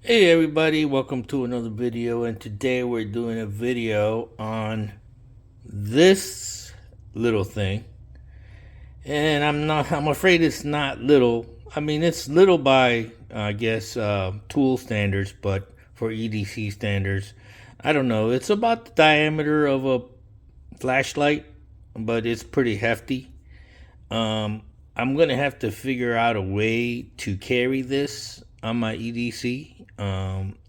Hey everybody, welcome to another video, and today we're doing a video on this little thing. And I'm afraid it's not little. I mean, it's little by I guess tool standards, but for EDC standards, I don't know. It's about the diameter of a flashlight, but it's pretty hefty. I'm gonna have to figure out a way to carry this on my EDC.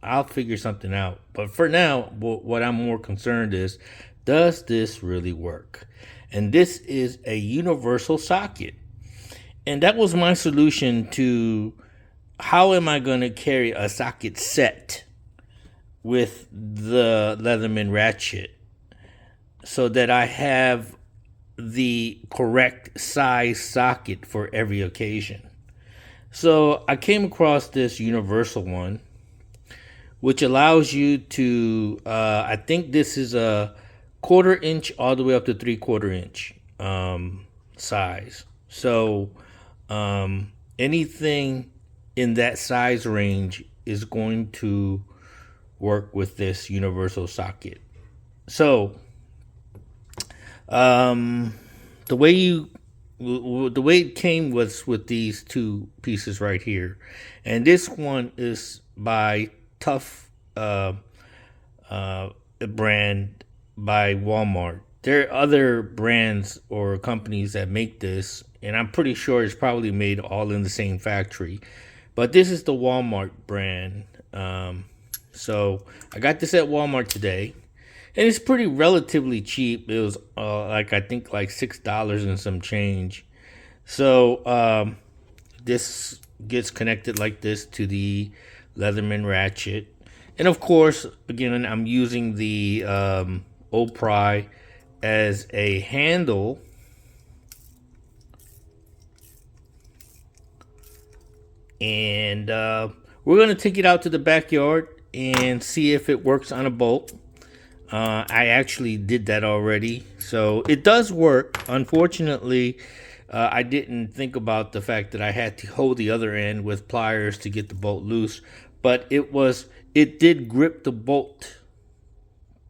I'll figure something out. But for now, what I'm more concerned is, does this really work? And this is a universal socket. And that was my solution to how am I gonna carry a socket set with the Leatherman ratchet so that I have the correct size socket for every occasion. So I came across this universal one, which allows you to, I think this is a 1/4 inch all the way up to 3/4 inch size. So anything in that size range is going to work with this universal socket. So the way it came was with these two pieces right here, and this one is by Tough brand by Walmart. There are other brands or companies that make this, and I'm pretty sure it's probably made all in the same factory. But this is the Walmart brand. So I got this at Walmart today, and it's pretty relatively cheap. It was I think like $6 and some change. So this gets connected like this to the Leatherman ratchet, and of course, again, I'm using the OPry as a handle. And we're gonna take it out to the backyard and see if it works on a bolt. I actually did that already, so it does work. Unfortunately, I didn't think about the fact that I had to hold the other end with pliers to get the bolt loose, but it did grip the bolt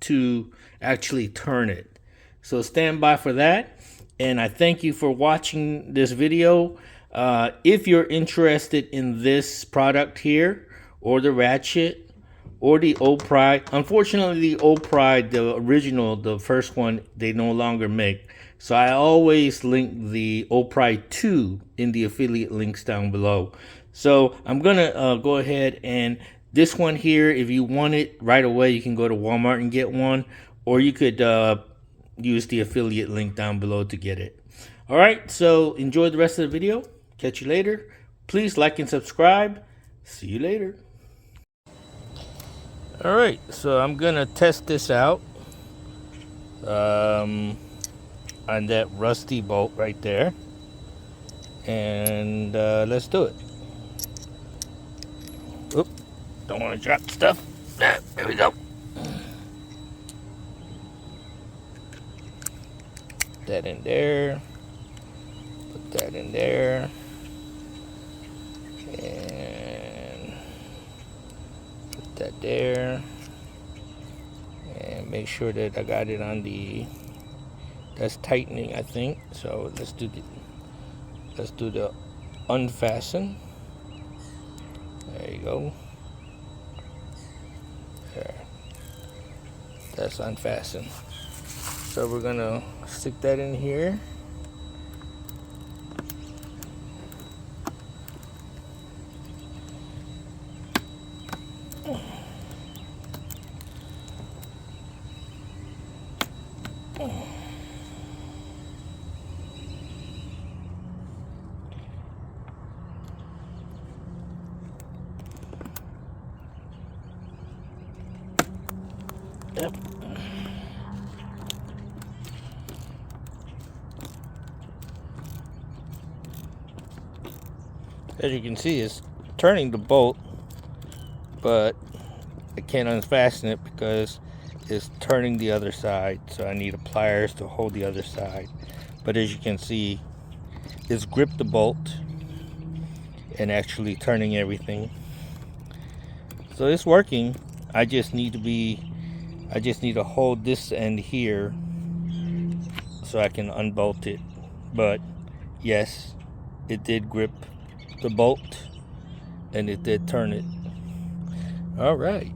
to actually turn it. So stand by for that, and I thank you for watching this video. If you're interested in this product here, or the ratchet, or the OPry. Unfortunately, the OPry, the original, the first one, they no longer make. So I always link the OPry 2 in the affiliate links down below. So I'm gonna go ahead, and this one here, if you want it right away, you can go to Walmart and get one, or you could use the affiliate link down below to get it. All right, so enjoy the rest of the video. Catch you later. Please like and subscribe. See you later. All right, so I'm gonna test this out on that rusty bolt right there, and let's do it. Oop, don't want to drop stuff. There we go. Put that in there. Put that in there. And put that there. And make sure that I got it on the, that's tightening, I think. So let's do the unfasten. There you go. There. That's unfastened. So we're gonna stick that in here. Yep. As you can see, it's turning the bolt, but I can't unfasten it because it's turning the other side. So I need pliers to hold the other side. But as you can see, it's gripped the bolt and actually turning everything. So So it's working. I just need to hold this end here so I can unbolt it. But yes, it did grip the bolt and it did turn it. All right.